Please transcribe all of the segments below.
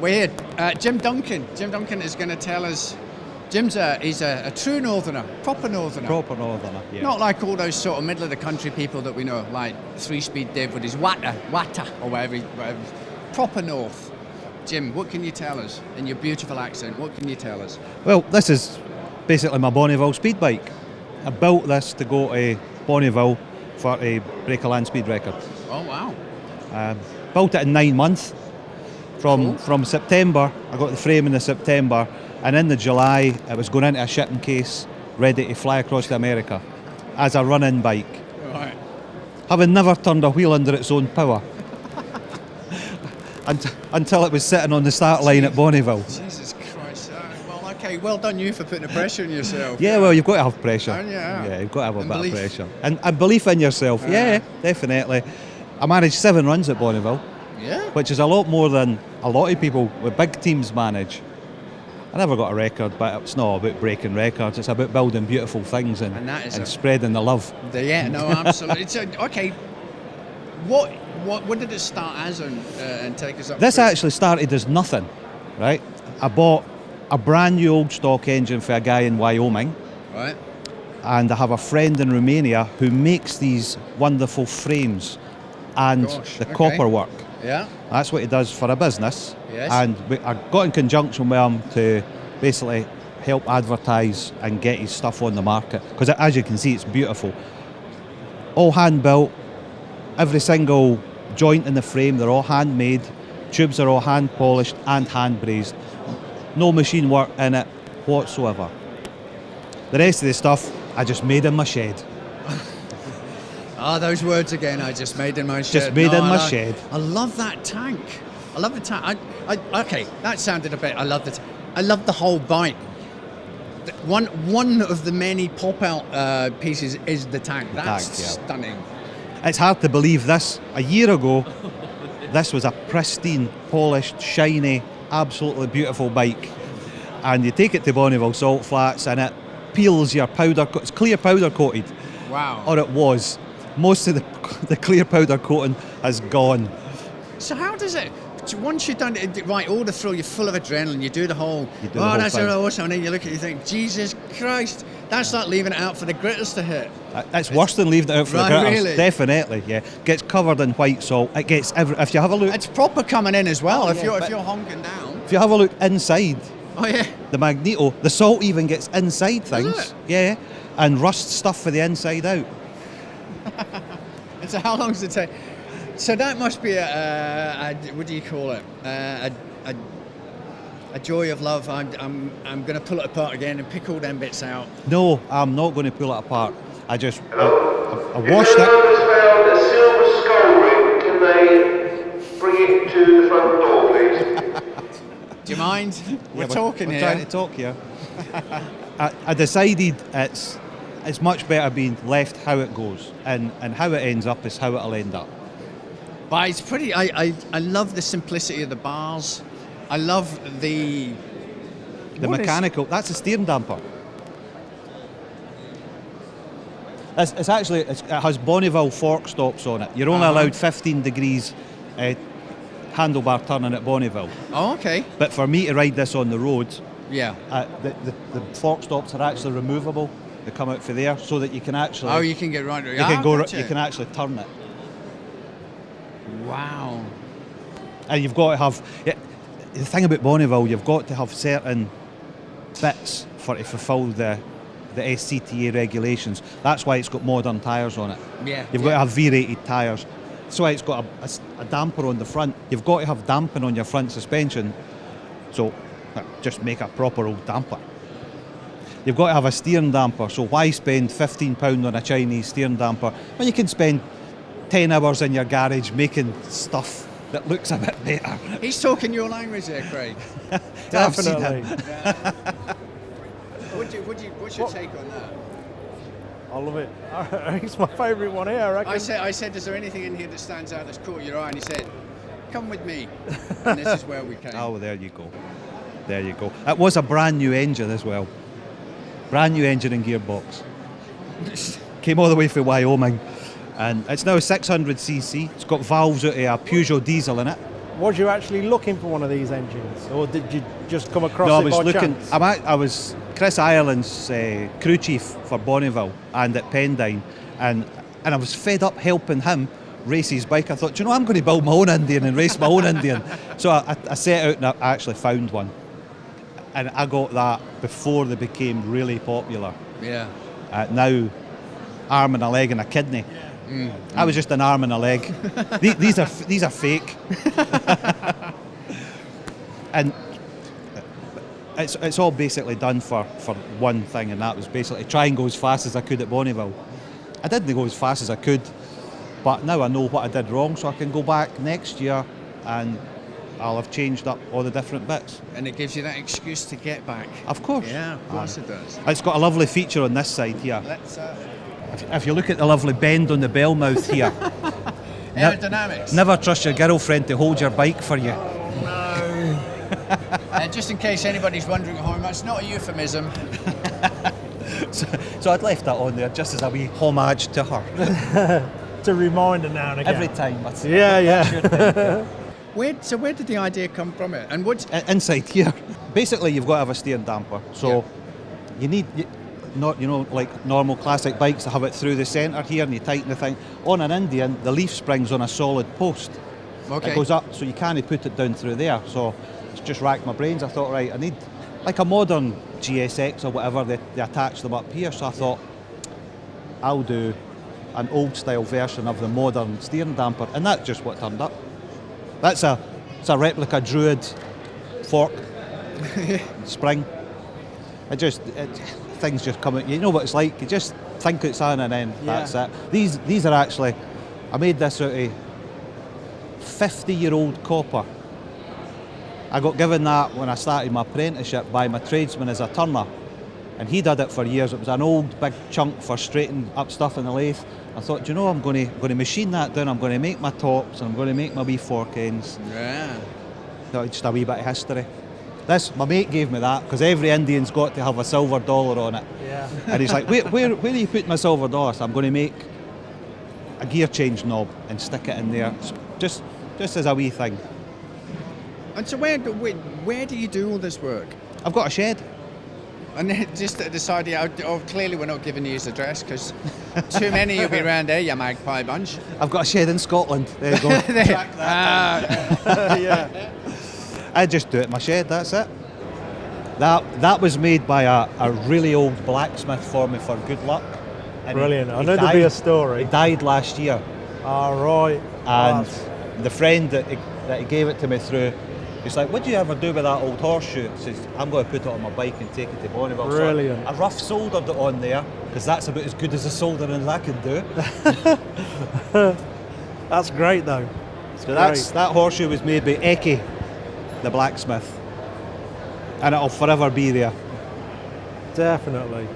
We're here. Jim Duncan. Jim Duncan is going to tell us. He's a true northerner, proper northerner. Proper northerner, yeah. Not like all those sort of middle of the country people that we know, like 3-Speed Div with his Wata, or whatever. Proper north. Jim, what can you tell us in your beautiful accent? What can you tell us? Well, this is basically my Bonneville speed bike. I built this to go to Bonneville for a break a land speed record. Oh wow! Built it in 9 months. Cool. From September, I got the frame in the September, and in the July it was going into a shipping case, ready to fly across to America as a run-in bike. Right. Having never turned a wheel under its own power until it was sitting on the start line at Bonneville. Jesus Christ! Well, okay. Well done you for putting the pressure on yourself. Yeah, well, you've got to have pressure. Yeah, you've got to have a and bit belief. of pressure and belief in yourself. Yeah, definitely. I managed 7 runs at Bonneville. Yeah. Which is a lot more than a lot of people with big teams manage. I never got a record, but it's not about breaking records. It's about building beautiful things and spreading the love. Yeah, no, absolutely. Okay, what did it start as and take us up? This through? actually started as nothing, right? I bought a brand new old stock engine for a guy in Wyoming. Right. And I have a friend in Romania who makes these wonderful frames and copper work. Yeah. That's what he does for a business. Yes. And I got in conjunction with him to basically help advertise and get his stuff on the market. Because as you can see, it's beautiful. All hand built. Every single joint in the frame, they're all handmade. Tubes are all hand polished and hand brazed. No machine work in it whatsoever. The rest of the stuff I just made in my shed. Those words again. I just made in my shed. Just made in my shed. I love that tank. I love the tank. Okay, that sounded a bit. I love the. I love the whole bike. One of the many pop-out pieces is the tank. That's stunning. It's hard to believe this. A year ago, this was a pristine, polished, shiny, absolutely beautiful bike. And you take it to Bonneville Salt Flats and it peels your powder. It's clear powder coated. Wow. Or it was. Most of the clear powder coating has gone. So how does it? Once you've done it, right, all the thrill, you're full of adrenaline, you do the whole, that's so awesome, and then you look at it, you think, Jesus Christ, that's like leaving it out for the gritters to hit. It's worse than leaving it out for the gritters. Really? Definitely, yeah. Gets covered in white salt. It gets if you have a look. It's proper coming in as well. If you're honking down. If you have a look inside. Oh yeah. The magneto, the salt even gets inside things. Does it? Yeah, and rust stuff for the inside out. And so how long does it take? So that must be a what do you call it? A joy of love. I'm going to pull it apart again and pick all them bits out. No, I'm not going to pull it apart. I washed it. Found a silver skull ring. Can they bring it to the front door, please? Do you mind? We're talking here. We're trying to talk here. I decided it's much better being left how it goes, and how it ends up is how it'll end up. But it's pretty. I love the simplicity of the bars. I love the mechanical. That's a steering damper. It has Bonneville fork stops on it. You're only allowed 15 degrees handlebar turning at Bonneville. Oh, okay. But for me to ride this on the road, yeah, the fork stops are actually removable. They come out for there so that you can actually. Oh, you can get right. You can go. Gotcha. You can actually turn it. Wow. And you've got to have. The thing about Bonneville, you've got to have certain bits to fulfil the SCTA regulations. That's why it's got modern tyres on it. Yeah. You've got to have V-rated tyres. That's why it's got a damper on the front. You've got to have damping on your front suspension. So just make a proper old damper. You've got to have a steering damper. So why spend £15 on a Chinese steering damper when you can spend 10 hours in your garage making stuff that looks a bit better? He's talking your language there, Craig. Definitely. What's your take on that? I love it. It's my favourite one here, I reckon. I said, is there anything in here that stands out that's caught your eye? And he said, come with me. And this is where we came. Oh, there you go. There you go. It was a brand new engine as well. Brand new engine and gearbox. Came all the way from Wyoming. And it's now a 600cc. It's got valves out of a Peugeot diesel in it. Was you actually looking for one of these engines, or did you just come across No, I it was by looking. chance? I was Chris Ireland's crew chief for Bonneville and at Pendine, and I was fed up helping him race his bike. I thought, "Do you know, I'm going to build my own Indian and race my own Indian." So I set out and I actually found one, and I got that before they became really popular. Yeah. Now, arm and a leg and a kidney. I was just an arm and a leg. These are fake. And it's all basically done for one thing, and that was basically try and go as fast as I could at Bonneville. I didn't go as fast as I could, but now I know what I did wrong, so I can go back next year and I'll have changed up all the different bits. And it gives you that excuse to get back. Of course. Yeah, of course it does. It's got a lovely feature on this side here. Let's If you look at the lovely bend on the bell mouth here, aerodynamics. never trust your girlfriend to hold your bike for you. Just in case anybody's wondering at home, that's not a euphemism. So I'd left that on there just as a wee homage to her. It's a reminder now and again. Every time. Yeah. Where did the idea come from? It and what's Inside here, basically you've got to have a steering damper. So you need, not like normal classic bikes that have it through the centre here and you tighten the thing. On an Indian, the leaf spring's on a solid post. okay? It goes up, so you can't put it down through there. So it's just racked my brains. I thought, right, I need like a modern GSX or whatever, they attach them up here. So I thought, I'll do an old style version of the modern steering damper, and that's just what turned up. It's a replica Druid fork spring. Things just come out. You know what it's like. You just think it's on, and then that's it. These are actually, I made this out of 50-year-old copper. I got given that when I started my apprenticeship by my tradesman as a turner, and he did it for years. It was an old big chunk for straightening up stuff in the lathe. I thought, do you know, I'm going to machine that down. I'm going to make my tops, and I'm going to make my wee fork ends. Yeah. No, just a wee bit of history. My mate gave me that because every Indian's got to have a silver dollar on it. Yeah. And he's like, where are you putting my silver dollar? So I'm going to make a gear change knob and stick it in there, just as a wee thing. And so where do you do all this work? I've got a shed. And then just decided, clearly we're not giving you his address because too many you'll be around there, you magpie bunch. I've got a shed in Scotland. There you go. Yeah. I just do it in my shed, that's it. That was made by a really old blacksmith for me for good luck. And Brilliant. I he know there'll be a died- story. He died last year, All right. and the friend that he gave it to me through, he's like, what do you ever do with that old horseshoe? He says, I'm going to put it on my bike and take it to Bonneville. Brilliant. So I rough soldered it on there, because that's about as good as a soldering as I can do. That's great though. So that horseshoe was made by Eki, the blacksmith, and it'll forever be there. Definitely.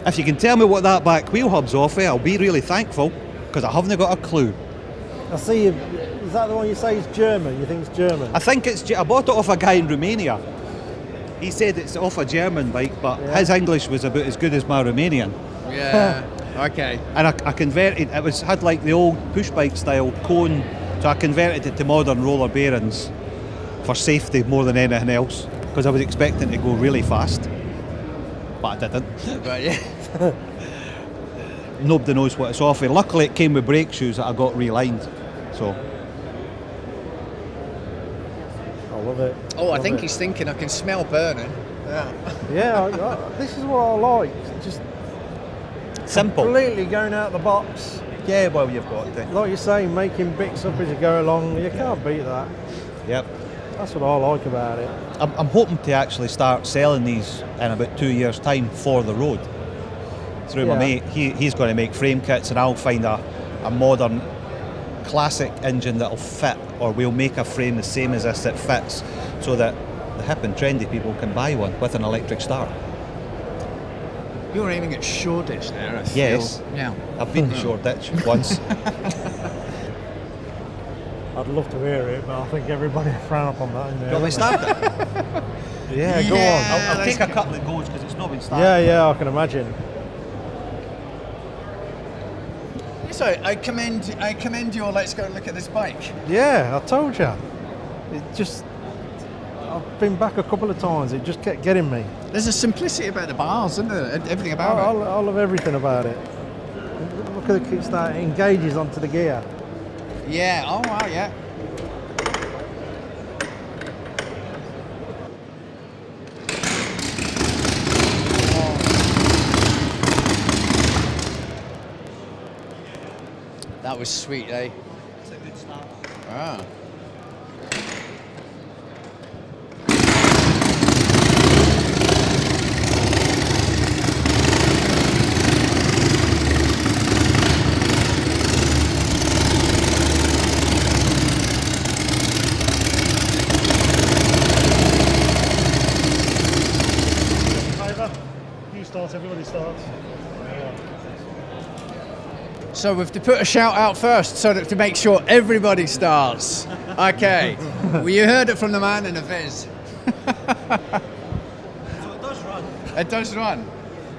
If you can tell me what that back wheel hub's off of, I'll be really thankful, because I haven't got a clue. I see you. Is that the one you say is German? You think it's German? I think I bought it off a guy in Romania. He said it's off a German bike, but his English was about as good as my Romanian. Yeah. Okay. And I converted, had like the old push bike style cone, so I converted it to modern roller bearings for safety more than anything else, because I was expecting to go really fast, but I didn't. But yeah. Nobody knows what it's off of. Luckily it came with brake shoes that I got relined, so. I love it. Oh, I Love think it. he's thinking I can smell burning. Yeah, this is what I like. Just Simple. completely going out the box. Yeah, well, you've got to. Like you say, making bits up as you go along. You can't beat that. Yep. That's what I like about it. I'm hoping to actually start selling these in about 2 years' time for the road. Through my mate, he's going to make frame kits, and I'll find a modern classic engine that'll fit, or we'll make a frame the same as this that fits, so that the hip and trendy people can buy one with an electric start. You're aiming at Shoreditch there, I feel. Yes. Yeah. I've been to Shoreditch once. I'd love to hear it, but I think everybody will frown upon that. In there, Do you want me to start it? Yeah, go Yeah. on. I'll take a couple of goes because it's not been started. Yeah, I can imagine. So I commend your let's go and look at this bike. Yeah, I told you. It just, I've been back a couple of times. It just kept getting me. There's a simplicity about the bars, isn't there? Everything about I it. love everything about it. Look at the kickstart, it engages onto the gear. Yeah, oh wow, yeah. That was sweet, eh? It's a good start. Ah. You start, everybody starts. So we have to put a shout out first so that to make sure everybody starts. Okay. Well, you heard it from the man in the Viz. So it does run. It does run.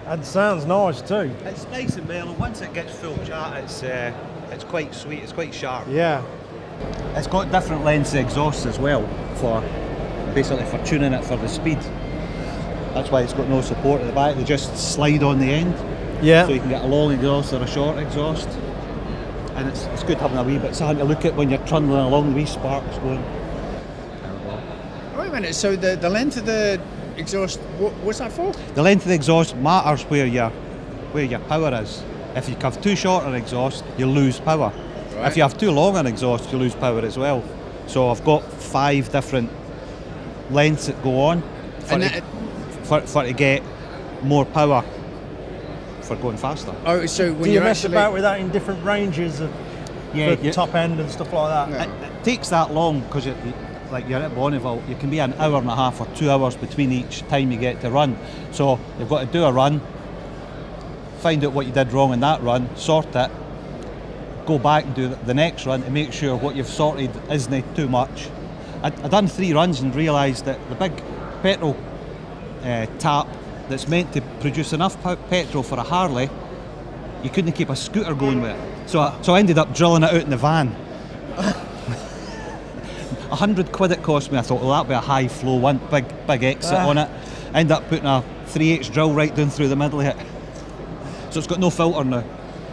And sounds nice too. It's nice and mellow. Once it gets full chat, it's quite sweet. It's quite sharp. Yeah. It's got different lengths of exhausts as well for basically for tuning it for the speed. That's why it's got no support at the back. They just slide on the end. Yeah. So you can get a long exhaust or a short exhaust. And it's good having a wee bit something to look at when you're trundling along, the wee sparks going. Wait a minute, so the length of the exhaust, what's that for? The length of the exhaust matters where your power is. If you have too short an exhaust, you lose power. Right. If you have too long an exhaust, you lose power as well. So I've got 5 different lengths that go on for to get more power for going faster. Oh, so when Do you you're mess actually... about with that in different ranges of the top end and stuff like that? No. It takes that long because like you're at Bonneville, you can be an hour and a half or 2 hours between each time you get to run. So you've got to do a run, find out what you did wrong in that run, sort it, go back and do the next run to make sure what you've sorted isn't too much. I done 3 runs and realised that the big petrol tap that's meant to produce enough petrol for a Harley, you couldn't keep a scooter going with it. So I ended up drilling it out in the van. £100 it cost me. I thought, well, that'll be a high flow one, big exit on it. Ended up putting a 3/8 drill right down through the middle of it. So it's got no filter now.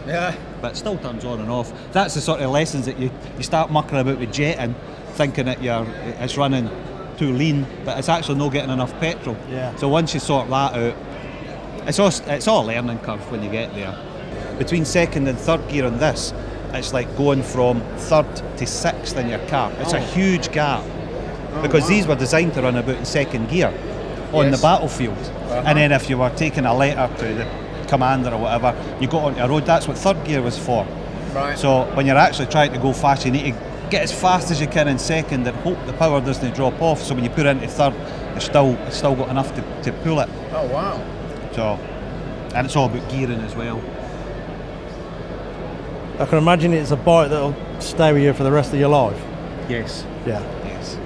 Yeah. But it still turns on and off. That's the sort of lessons that you start mucking about with jetting, thinking that it's running too lean, but it's actually not getting enough petrol. Yeah. So once you sort that out, it's all a learning curve when you get there. Between second and third gear on this, it's like going from third to sixth in your car. It's a huge gap because these were designed to run about in second gear on the battlefield. And then if you were taking a letter to the commander or whatever, you got onto a road. That's what third gear was for. Right. So when you're actually trying to go fast, you need to get as fast as you can in second and hope the power doesn't drop off. So when you put it into third, it's still got enough to pull it. Oh, wow. So, and it's all about gearing as well. I can imagine it's a bike that'll stay with you for the rest of your life. Yes. Yeah. Yes.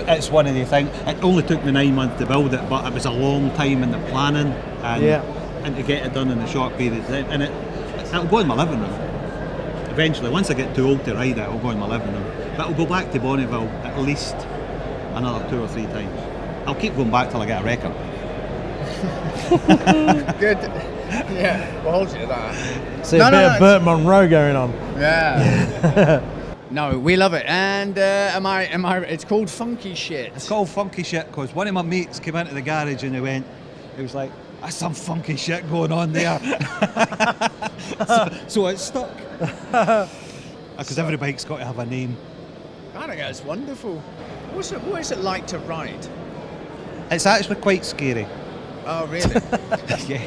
It's one of the things. It only took me 9 months to build it, but it was a long time in the planning and to get it done in a short period of time. And it'll go in my living room. Eventually, once I get too old to ride it, it'll go in my living room. But it'll go back to Bonneville at least another 2 or 3 times. I'll keep going back till I get a record. Good. Yeah, we'll hold you to that. See a bit of Burt Monroe going on. Yeah. No, we love it. And it's called Funky Shit. It's called funky shit because one of my mates came into the garage and he was like, "There's some funky shit going on there." so it's stuck. Because every bike's got to have a name. I think that's wonderful. What is it like to ride? It's actually quite scary. Oh, really? Yeah.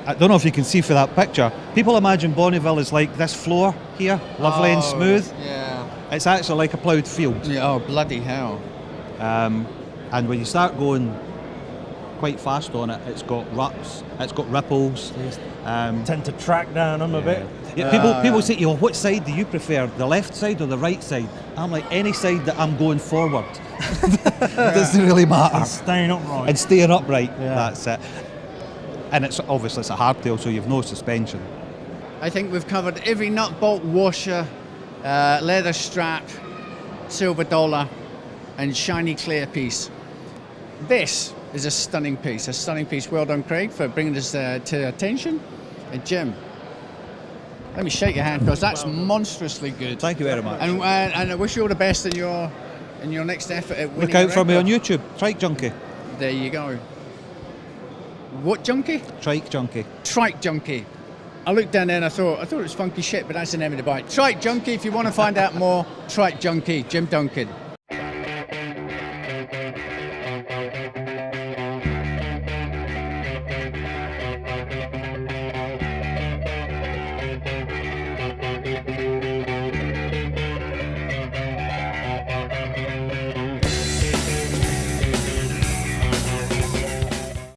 I don't know if you can see for that picture. People imagine Bonneville is like this floor here, lovely and smooth. Yeah. It's actually like a ploughed field. Yeah. Oh, bloody hell. And when you start going quite fast on it, it's got ruts, it's got ripples. Tend to track down them a bit. Yeah, people say to you, what side do you prefer, the left side or the right side? I'm like, any side that I'm going forward. Doesn't really matter. And staying upright. And staying upright, Yeah. that's it. And it's obviously it's a hardtail, so you've no suspension. I think we've covered every nut, bolt, washer, leather strap, silver dollar, and shiny clear piece. This is a stunning piece. Well done, Craig, for bringing this to attention. And Jim, let me shake your hand because that's monstrously good. Thank you very much. And I wish you all the best in your next effort at winning. Look out a for me on record. YouTube, Trike Junkie. There you go. What junkie? Trike Junkie. Trike Junkie. I looked down there and I thought it was funky shit, but that's the name of the bike. Trike Junkie. If you want to find out more, Trike Junkie, Jim Duncan.